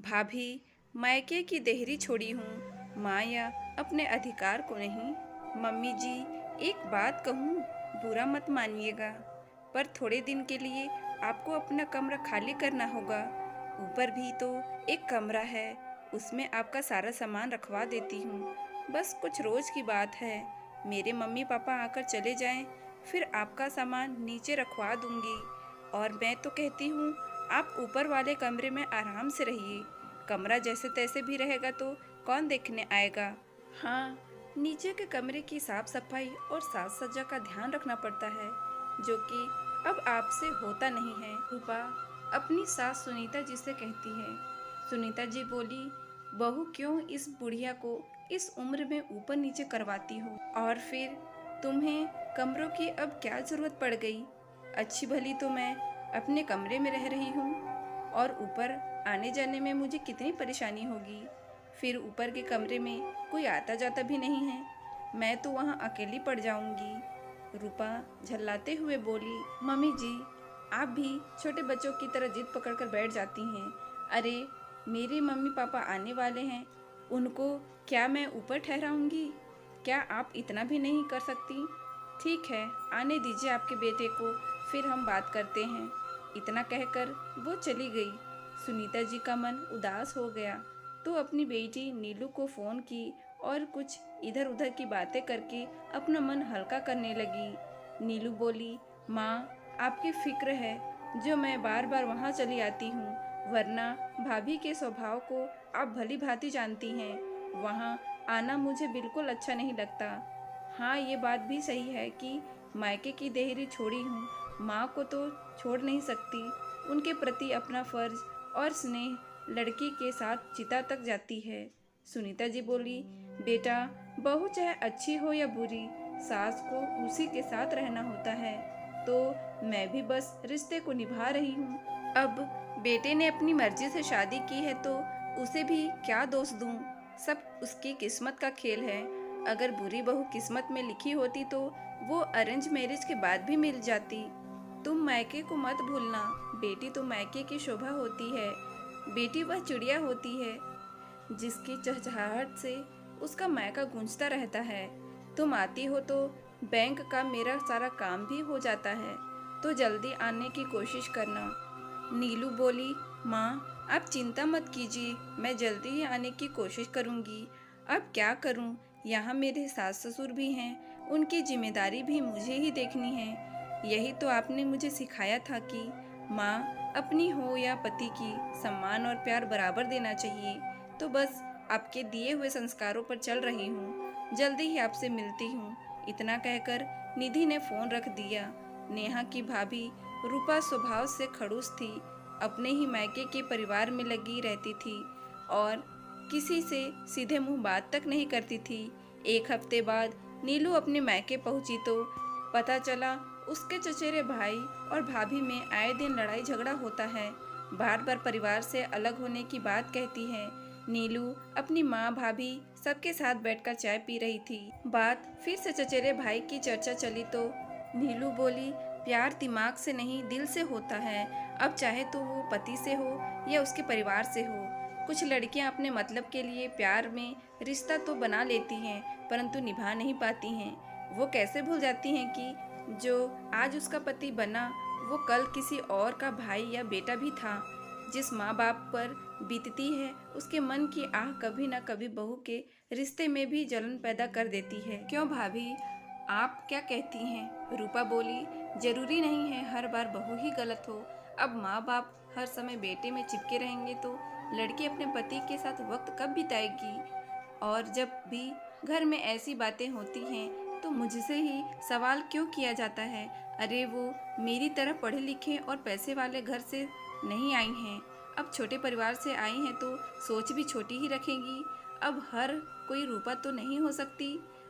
भाभी, मायके की देहरी छोड़ी हूँ, माया अपने अधिकार को नहीं। मम्मी जी, एक बात कहूँ, बुरा मत मानिएगा, पर थोड़े दिन के लिए आपको अपना कमरा खाली करना होगा। ऊपर भी तो एक कमरा है, उसमें आपका सारा सामान रखवा देती हूँ। बस कुछ रोज की बात है, मेरे मम्मी पापा आकर चले जाएं, फिर आपका सामान नीचे रखवा दूंगी। और मैं तो कहती हूँ, आप ऊपर वाले कमरे में आराम से रहिए। कमरा जैसे तैसे भी रहेगा तो कौन देखने आएगा। हाँ, नीचे के कमरे की साफ सफाई और साज सज्जा का ध्यान रखना पड़ता है, जो कि अब आपसे होता नहीं है। रूपा अपनी सास सुनीता जी से कहती है। सुनीता जी बोली, बहू क्यों इस बुढ़िया को इस उम्र में ऊपर नीचे करवाती हो, और फिर तुम्हें कमरों की अब क्या जरूरत पड़ गई। अच्छी भली तो मैं अपने कमरे में रह रही हूँ, और ऊपर आने जाने में मुझे कितनी परेशानी होगी। फिर ऊपर के कमरे में कोई आता जाता भी नहीं है, मैं तो वहाँ अकेली पड़ जाऊंगी। रूपा झल्लाते हुए बोली, मम्मी जी, आप भी छोटे बच्चों की तरह जिद पकड़कर बैठ जाती हैं। अरे, मेरे मम्मी पापा आने वाले हैं, उनको क्या मैं ऊपर ठहराऊंगी। क्या आप इतना भी नहीं कर सकती। ठीक है, आने दीजिए आपके बेटे को, फिर हम बात करते हैं। इतना कहकर वो चली गई। सुनीता जी का मन उदास हो गया तो अपनी बेटी नीलू को फ़ोन की और कुछ इधर उधर की बातें करके अपना मन हल्का करने लगी। नीलू बोली, माँ, आपकी फिक्र है जो मैं बार बार वहाँ चली आती हूँ, वरना भाभी के स्वभाव को आप भली भांति जानती हैं। वहाँ आना मुझे बिल्कुल अच्छा नहीं लगता। हाँ, ये बात भी सही है कि मायके की देहरी छोड़ी हूँ, माँ को तो छोड़ नहीं सकती। उनके प्रति अपना फर्ज और स्नेह लड़की के साथ चिता तक जाती है। सुनीता जी बोली, बेटा, बहू चाहे अच्छी हो या बुरी, सास को उसी के साथ रहना होता है, तो मैं भी बस रिश्ते को निभा रही हूँ। अब बेटे ने अपनी मर्जी से शादी की है तो उसे भी क्या दोष दूँ। सब उसकी किस्मत का खेल है। अगर बुरी बहू किस्मत में लिखी होती तो वो अरेंज मैरिज के बाद भी मिल जाती। तुम मायके को मत भूलना, बेटी तो मायके की शोभा होती है। बेटी वह चिड़िया होती है जिसकी चहचहाहट से उसका मायका गूंजता रहता है। तुम आती हो तो बैंक का मेरा सारा काम भी हो जाता है, तो जल्दी आने की कोशिश करना। नीलू बोली, माँ, आप चिंता मत कीजिए, मैं जल्दी ही आने की कोशिश करूँगी। अब क्या करूँ, यहाँ मेरे सास ससुर भी हैं, उनकी जिम्मेदारी भी मुझे ही देखनी है। यही तो आपने मुझे सिखाया था कि माँ अपनी हो या पति की, सम्मान और प्यार बराबर देना चाहिए। तो बस आपके दिए हुए संस्कारों पर चल रही हूँ, जल्दी ही आपसे मिलती हूँ। इतना कहकर निधि ने फ़ोन रख दिया। नेहा की भाभी रूपा स्वभाव से खड़ूस थी, अपने ही मायके के परिवार में लगी रहती थी और किसी से सीधे मुंह बात तक नहीं करती थी। एक हफ्ते बाद नीलू अपने मायके पहुंची तो पता चला उसके चचेरे भाई और भाभी में आए दिन लड़ाई झगड़ा होता है। बार बार परिवार से अलग होने की बात कहती है। नीलू अपनी माँ, भाभी सबके साथ बैठकर चाय पी रही थी। बात फिर से चचेरे भाई की चर्चा चली तो नीलू बोली, प्यार दिमाग से नहीं दिल से होता है। अब चाहे तो वो पति से हो या उसके परिवार से हो। कुछ लड़कियां अपने मतलब के लिए प्यार में रिश्ता तो बना लेती हैं, परंतु निभा नहीं पाती हैं। वो कैसे भूल जाती हैं कि जो आज उसका पति बना वो कल किसी और का भाई या बेटा भी था। जिस माँ बाप पर बीतती है उसके मन की आह कभी ना कभी बहू के रिश्ते में भी जलन पैदा कर देती है। क्यों भाभी, आप क्या कहती हैं? रूपा बोली, जरूरी नहीं है हर बार बहू ही गलत हो। अब माँ बाप हर समय बेटे में चिपके रहेंगे तो लड़की अपने पति के साथ वक्त कब बिताएगी। और जब भी घर में ऐसी बातें होती हैं तो मुझसे ही सवाल क्यों किया जाता है। अरे, वो मेरी तरह पढ़े लिखे और पैसे वाले घर से नहीं आई हैं, अब छोटे परिवार से आई हैं तो सोच भी छोटी ही रखेंगी। अब हर कोई रूपा तो नहीं हो सकती।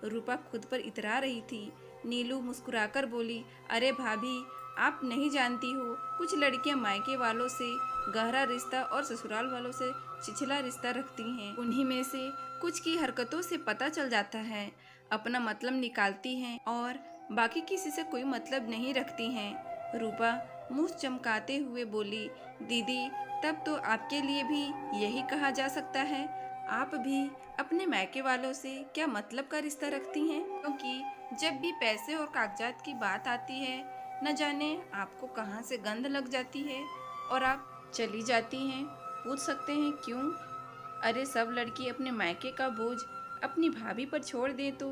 रूपा खुद पर इतरा रही थी। नीलू मुस्कुराकर बोली, अरे भाभी, आप नहीं जानती हो, कुछ लड़कियां मायके वालों से गहरा रिश्ता और ससुराल वालों से छिछला रिश्ता रखती हैं। उन्हीं में से कुछ की हरकतों से पता चल जाता है, अपना मतलब निकालती हैं और बाकी किसी से कोई मतलब नहीं रखती हैं। रूपा, मुंह चमकाते हुए बोली, दीदी तब तो आपके लिए भी यही कहा जा सकता है, आप भी अपने मायके वालों से क्या मतलब का रिश्ता रखती हैं? क्योंकि जब भी पैसे और कागजात की बात आती है, न जाने आपको कहाँ से गंध लग जाती है और आप चली जाती हैं। पूछ सकते हैं क्यों? अरे सब लड़की अपने मायके का बोझ अपनी भाभी पर छोड़ दे तो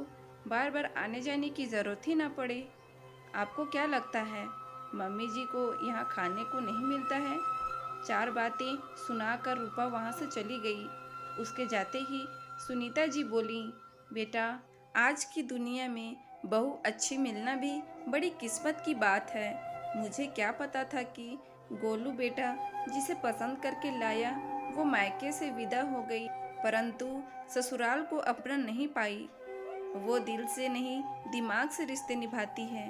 बार बार आने जाने की ज़रूरत ही ना पड़े। आपको क्या लगता है मम्मी जी को यहाँ खाने को नहीं मिलता है? चार बातें सुनाकर रूपा वहाँ से चली गई। उसके जाते ही सुनीता जी बोली, बेटा आज की दुनिया में बहू अच्छी मिलना भी बड़ी किस्मत की बात है। मुझे क्या पता था कि गोलू बेटा जिसे पसंद करके लाया वो मायके से विदा हो गई, परंतु ससुराल को अपना नहीं पाई। वो दिल से नहीं दिमाग से रिश्ते निभाती है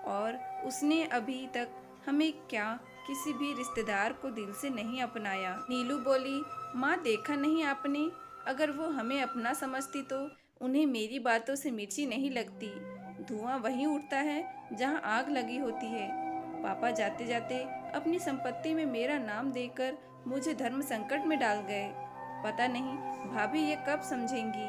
और उसने अभी तक हमें क्या किसी भी रिश्तेदार को दिल से नहीं अपनाया। नीलू बोली, माँ देखा नहीं आपने, अगर वो हमें अपना समझती तो उन्हें मेरी बातों से मिर्ची नहीं लगती। धुआं वहीं उठता है जहाँ आग लगी होती है। पापा जाते जाते अपनी संपत्ति में मेरा नाम देकर मुझे धर्म संकट में डाल गए। पता नहीं भाभी ये कब समझेंगी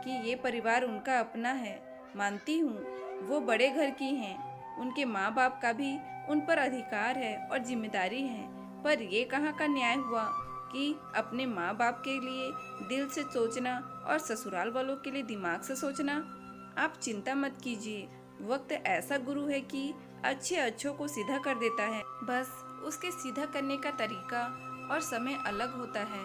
कि ये परिवार उनका अपना है। मानती हूँ वो बड़े घर की हैं, उनके माँ बाप का भी उन पर अधिकार है और जिम्मेदारी है, पर ये कहाँ का न्याय हुआ कि अपने माँ बाप के लिए दिल से सोचना और ससुराल वालों के लिए दिमाग से सोचना। आप चिंता मत कीजिए, वक्त ऐसा गुरु है कि अच्छे अच्छों को सीधा कर देता है, बस उसके सीधा करने का तरीका और समय अलग होता है।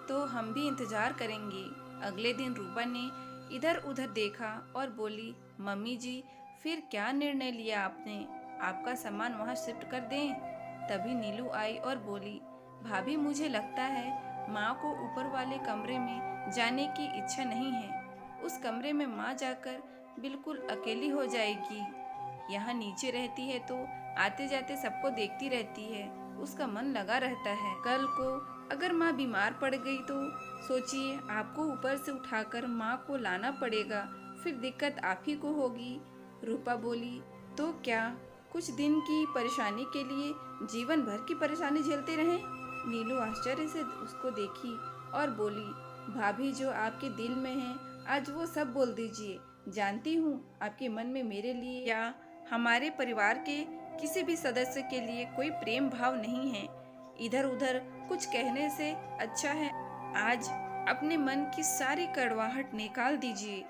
तो हम भी इंतजार करेंगे। अगले दिन रूपा ने इधर उधर देखा और बोली, मम्मी जी फिर क्या निर्णय लिया आपने? आपका सामान वहाँ शिफ्ट कर दें? तभी नीलू आई और बोली, भाभी मुझे लगता है माँ को ऊपर वाले कमरे में जाने की इच्छा नहीं है। उस कमरे में माँ जाकर बिल्कुल अकेली हो जाएगी। यहाँ नीचे रहती है तो आते जाते सबको देखती रहती है, उसका मन लगा रहता है। कल को अगर माँ बीमार पड़ गई तो सोचिए, आपको ऊपर से उठाकर माँ को लाना पड़ेगा, फिर दिक्कत आप ही को होगी। रूपा बोली, तो क्या कुछ दिन की परेशानी के लिए जीवन भर की परेशानी झेलते रहें? नीलू आश्चर्य से उसको देखी और बोली, भाभी जो आपके दिल में है आज वो सब बोल दीजिए। जानती हूँ आपके मन में मेरे लिए या हमारे परिवार के किसी भी सदस्य के लिए कोई प्रेम भाव नहीं है। इधर उधर कुछ कहने से अच्छा है आज अपने मन की सारी कड़वाहट निकाल दीजिए,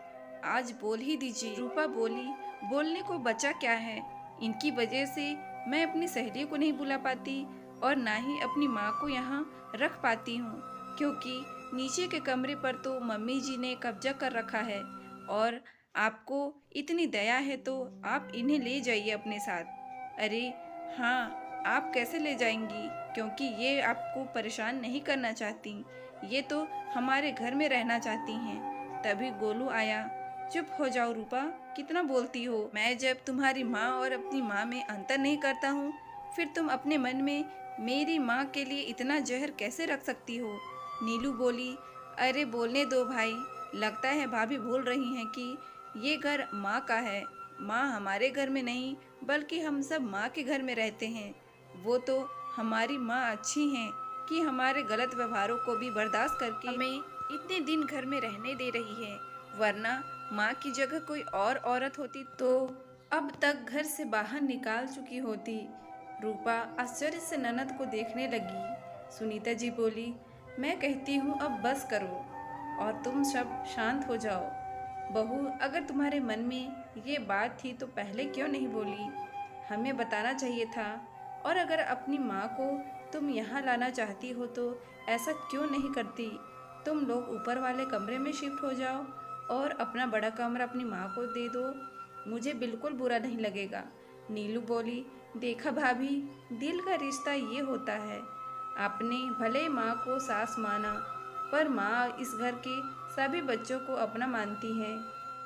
आज बोल ही दीजिए। रूपा बोली, बोलने को बचा क्या है? इनकी वजह से मैं अपनी सहेली को नहीं बुला पाती और ना ही अपनी माँ को यहाँ रख पाती हूँ, क्योंकि नीचे के कमरे पर तो मम्मी जी ने कब्जा कर रखा है और आपको इतनी दया है तो आप इन्हें ले जाइए अपने साथ। अरे हाँ, आप कैसे ले जाएंगी? क्योंकि ये आपको परेशान नहीं करना चाहती, ये तो हमारे घर में रहना चाहती हैं। तभी गोलू आया। चुप हो जाओ रूपा, कितना बोलती हो? मैं जब तुम्हारी माँ और अपनी माँ में अंतर नहीं करता हूँ, फिर तुम अपने मन में मेरी माँ के लिए इतना जहर कैसे रख सकती हो? नीलू बोली, अरे बोलने दो भाई, लगता है भाभी भूल रही हैं कि ये घर माँ का है। माँ हमारे घर में नहीं बल्कि हम सब माँ के घर में रहते हैं। वो तो हमारी माँ अच्छी हैं कि हमारे गलत व्यवहारों को भी बर्दाश्त करके हमें इतने दिन घर में रहने दे रही है, वरना माँ की जगह कोई और औरत होती तो अब तक घर से बाहर निकाल चुकी होती। रूपा आश्चर्य से ननद को देखने लगी। सुनीता जी बोली, मैं कहती हूँ अब बस करो और तुम सब शांत हो जाओ। बहू, अगर तुम्हारे मन में ये बात थी तो पहले क्यों नहीं बोली? हमें बताना चाहिए था। और अगर अपनी माँ को तुम यहाँ लाना चाहती हो तो ऐसा क्यों नहीं करती? तुम लोग ऊपर वाले कमरे में शिफ्ट हो जाओ और अपना बड़ा कमरा अपनी माँ को दे दो, मुझे बिल्कुल बुरा नहीं लगेगा। नीलू बोली, देखा भाभी, दिल का रिश्ता ये होता है। आपने भले माँ को सास माना, पर माँ इस घर के सभी बच्चों को अपना मानती है।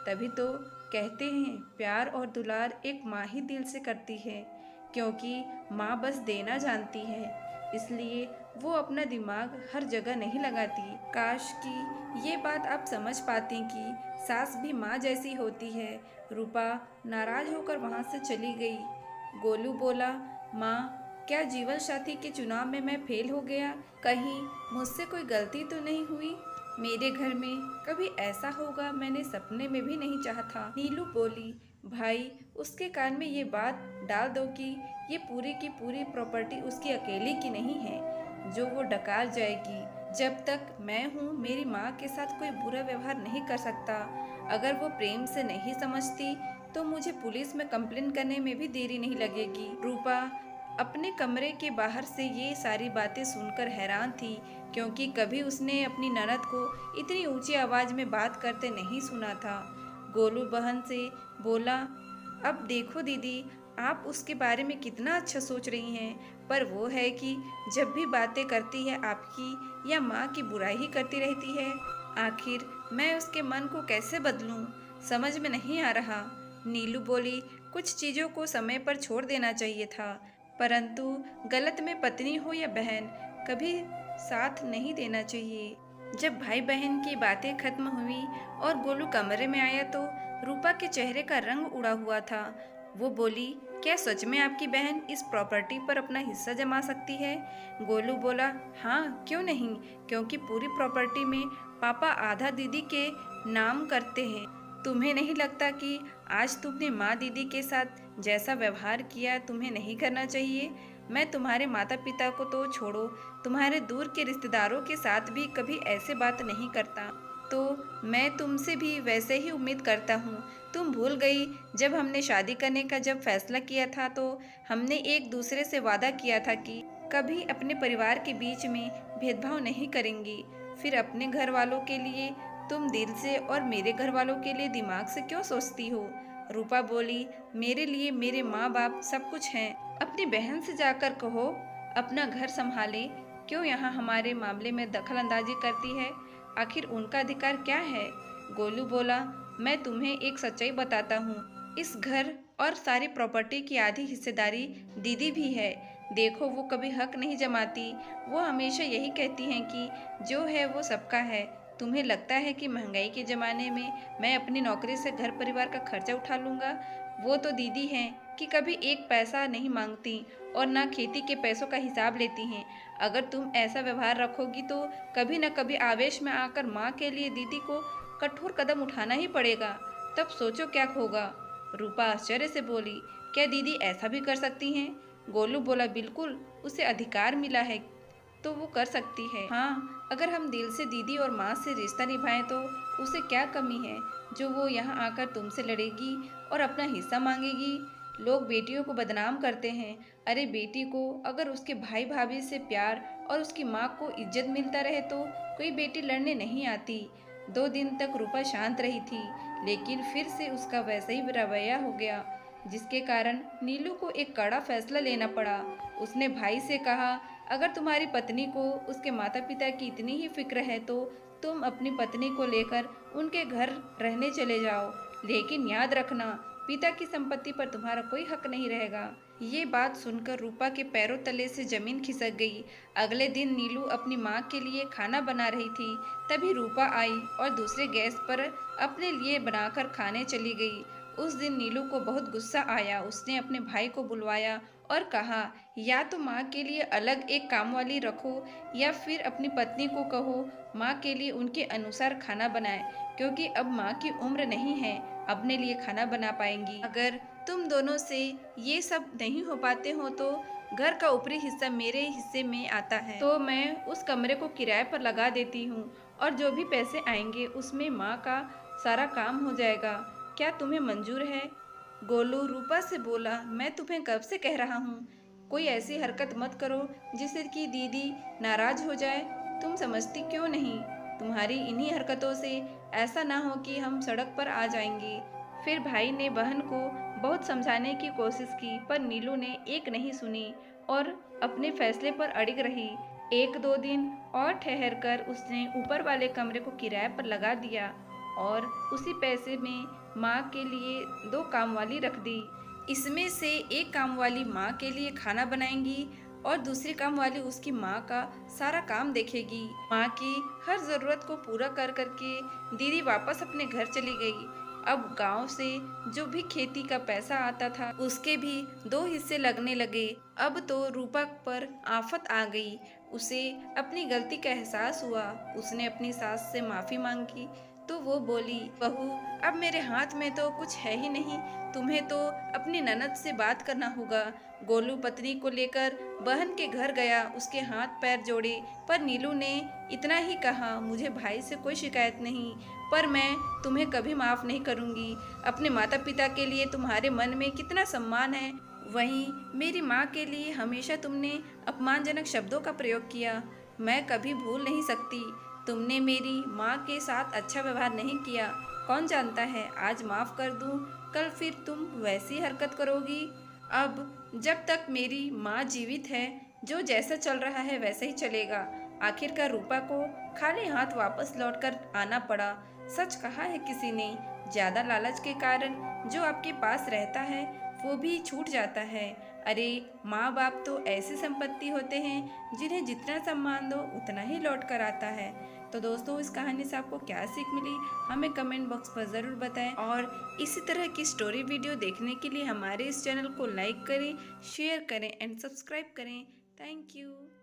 तभी तो कहते हैं प्यार और दुलार एक माँ ही दिल से करती है, क्योंकि माँ बस देना जानती है, इसलिए वो अपना दिमाग हर जगह नहीं लगाती। काश कि ये बात आप समझ पाती कि सास भी माँ जैसी होती है। रूपा नाराज होकर वहाँ से चली गई। गोलू बोला, माँ क्या जीवन साथी के चुनाव में मैं फेल हो गया? कहीं मुझसे कोई गलती तो नहीं हुई? मेरे घर में कभी ऐसा होगा मैंने सपने में भी नहीं चाहा था। नीलू बोली, भाई उसके कान में ये बात डाल दो कि ये पूरी की पूरी प्रॉपर्टी उसकी अकेले की नहीं है जो वो डकार जाएगी। जब तक मैं हूँ मेरी माँ के साथ कोई बुरा व्यवहार नहीं कर सकता। अगर वो प्रेम से नहीं समझती तो मुझे पुलिस में कंप्लेन करने में भी देरी नहीं लगेगी। रूपा अपने कमरे के बाहर से ये सारी बातें सुनकर हैरान थी, क्योंकि कभी उसने अपनी ननद को इतनी ऊंची आवाज में बात करते नहीं सुना था। गोलू बहन से बोला, अब देखो दीदी, आप उसके बारे में कितना अच्छा सोच रही हैं, पर वो है कि जब भी बातें करती है आपकी या माँ की बुराई ही करती रहती है। आखिर मैं उसके मन को कैसे बदलूं, समझ में नहीं आ रहा। नीलू बोली, कुछ चीज़ों को समय पर छोड़ देना चाहिए था, परंतु गलत में पत्नी हो या बहन कभी साथ नहीं देना चाहिए। जब भाई बहन की बातें खत्म हुई और गोलू कमरे में आया तो रूपा के चेहरे का रंग उड़ा हुआ था। वो बोली, क्या सच में आपकी बहन इस प्रॉपर्टी पर अपना हिस्सा जमा सकती है? गोलू बोला, हाँ क्यों नहीं, क्योंकि पूरी प्रॉपर्टी में पापा आधा दीदी के नाम करते हैं। तुम्हें नहीं लगता कि आज तुमने माँ दीदी के साथ जैसा व्यवहार किया तुम्हें नहीं करना चाहिए? मैं तुम्हारे माता पिता को तो छोड़ो, तुम्हारे दूर के रिश्तेदारों के साथ भी कभी ऐसे बात नहीं करता, तो मैं तुमसे भी वैसे ही उम्मीद करता हूँ। तुम भूल गई जब हमने शादी करने का जब फैसला किया था तो हमने एक दूसरे से वादा किया था कि कभी अपने परिवार के बीच में भेदभाव नहीं करेंगी। फिर अपने घर वालों के लिए तुम दिल से और मेरे घर वालों के लिए दिमाग से क्यों सोचती हो? रूपा बोली, मेरे लिए मेरे माँ बाप सब कुछ हैं। अपनी बहन से जाकर कहो अपना घर संभाले, क्यों यहाँ हमारे मामले में दखल अंदाजी करती है? आखिर उनका अधिकार क्या है? गोलू बोला, मैं तुम्हें एक सच्चाई बताता हूँ, इस घर और सारी प्रॉपर्टी की आधी हिस्सेदारी दीदी भी है। देखो वो कभी हक नहीं जमाती, वो हमेशा यही कहती हैं कि जो है वो सबका है। तुम्हें लगता है कि महंगाई के ज़माने में मैं अपनी नौकरी से घर परिवार का खर्चा उठा लूँगा? वो तो दीदी हैं कि कभी एक पैसा नहीं मांगती और ना खेती के पैसों का हिसाब लेती हैं। अगर तुम ऐसा व्यवहार रखोगी तो कभी न कभी आवेश में आकर माँ के लिए दीदी को कठोर कदम उठाना ही पड़ेगा, तब सोचो क्या होगा। रूपा आश्चर्य से बोली, क्या दीदी ऐसा भी कर सकती हैं? गोलू बोला, बिल्कुल, उसे अधिकार मिला है तो वो कर सकती है। हाँ, अगर हम दिल से दीदी और माँ से रिश्ता निभाएं तो उसे क्या कमी है जो वो यहाँ आकर तुमसे लड़ेगी और अपना हिस्सा मांगेगी? लोग बेटियों को बदनाम करते हैं। अरे बेटी को अगर उसके भाई भाभी से प्यार और उसकी माँ को इज्जत मिलता रहे तो कोई बेटी लड़ने नहीं आती। 2 दिन तक रूपा शांत रही थी, लेकिन फिर से उसका वैसा ही रवैया हो गया, जिसके कारण नीलू को एक कड़ा फैसला लेना पड़ा। उसने भाई से कहा, अगर तुम्हारी पत्नी को उसके माता पिता की इतनी ही फिक्र है तो तुम अपनी पत्नी को लेकर उनके घर रहने चले जाओ, लेकिन याद रखना पिता की संपत्ति पर तुम्हारा कोई हक नहीं रहेगा। ये बात सुनकर रूपा के पैरों तले से जमीन खिसक गई। अगले दिन नीलू अपनी माँ के लिए खाना बना रही थी, तभी रूपा आई और दूसरे गैस पर अपने लिए बनाकर खाने चली गई। उस दिन नीलू को बहुत गुस्सा आया। उसने अपने भाई को बुलवाया और कहा, या तो माँ के लिए अलग एक कामवाली रखो या फिर अपनी पत्नी को कहो माँ के लिए उनके अनुसार खाना बनाए, क्योंकि अब माँ की उम्र नहीं है अपने लिए खाना बना पाएंगी। अगर तुम दोनों से ये सब नहीं हो पाते हो तो घर का ऊपरी हिस्सा मेरे हिस्से में आता है, तो मैं उस कमरे को किराए पर लगा देती हूँ और जो भी पैसे आएंगे उसमें माँ का सारा काम हो जाएगा। क्या तुम्हें मंजूर है? गोलू रूपा से बोला, मैं तुम्हें कब से कह रहा हूँ कोई ऐसी हरकत मत करो जिससे कि दीदी नाराज हो जाए। तुम समझती क्यों नहीं? तुम्हारी इन्हीं हरकतों से ऐसा ना हो कि हम सड़क पर आ जाएंगे। फिर भाई ने बहन को बहुत समझाने की कोशिश की, पर नीलू ने एक नहीं सुनी और अपने फैसले पर अड़िग रही। 1-2 दिन और ठहर कर उसने ऊपर वाले कमरे को किराए पर लगा दिया और उसी पैसे में माँ के लिए 2 कामवाली रख दी। इसमें से एक कामवाली माँ के लिए खाना बनाएंगी और दूसरी कामवाली उसकी माँ का सारा काम देखेगी। माँ की हर ज़रूरत को पूरा कर करके दीदी वापस अपने घर चली गई। अब गांव से जो भी खेती का पैसा आता था उसके भी 2 हिस्से लगने लगे। अब तो रूपा पर आफत आ गई। उसे अपनी गलती का एहसास हुआ। उसने अपनी सास से माफी मांगी तो वो बोली, बहू अब मेरे हाथ में तो कुछ है ही नहीं, तुम्हें तो अपनी ननद से बात करना होगा। गोलू पत्नी को लेकर बहन के घर गया, उसके हाथ पैर जोड़े, पर नीलू ने इतना ही कहा, मुझे भाई से कोई शिकायत नहीं, पर मैं तुम्हें कभी माफ नहीं करूंगी। अपने माता पिता के लिए तुम्हारे मन में कितना सम्मान है, वहीं मेरी माँ के लिए हमेशा तुमने अपमानजनक शब्दों का प्रयोग किया। मैं कभी भूल नहीं सकती। तुमने मेरी माँ के साथ अच्छा व्यवहार नहीं किया। कौन जानता है आज माफ कर दूं, कल फिर तुम वैसी हरकत करोगी। अब जब तक मेरी माँ जीवित है, जो जैसा चल रहा है वैसे ही चलेगा। आखिरकार रूपा को खाली हाथ वापस लौटकर आना पड़ा। सच कहा है किसी ने, ज्यादा लालच के कारण जो आपके पास रहता है वो भी छूट जाता है। अरे माँ बाप तो ऐसी संपत्ति होते हैं जिन्हें जितना सम्मान दो उतना ही लौट कर आता है। तो दोस्तों, इस कहानी से आपको क्या सीख मिली हमें कमेंट बॉक्स पर ज़रूर बताएं, और इसी तरह की स्टोरी वीडियो देखने के लिए हमारे इस चैनल को लाइक करें, शेयर करें एंड सब्सक्राइब करें। Thank you.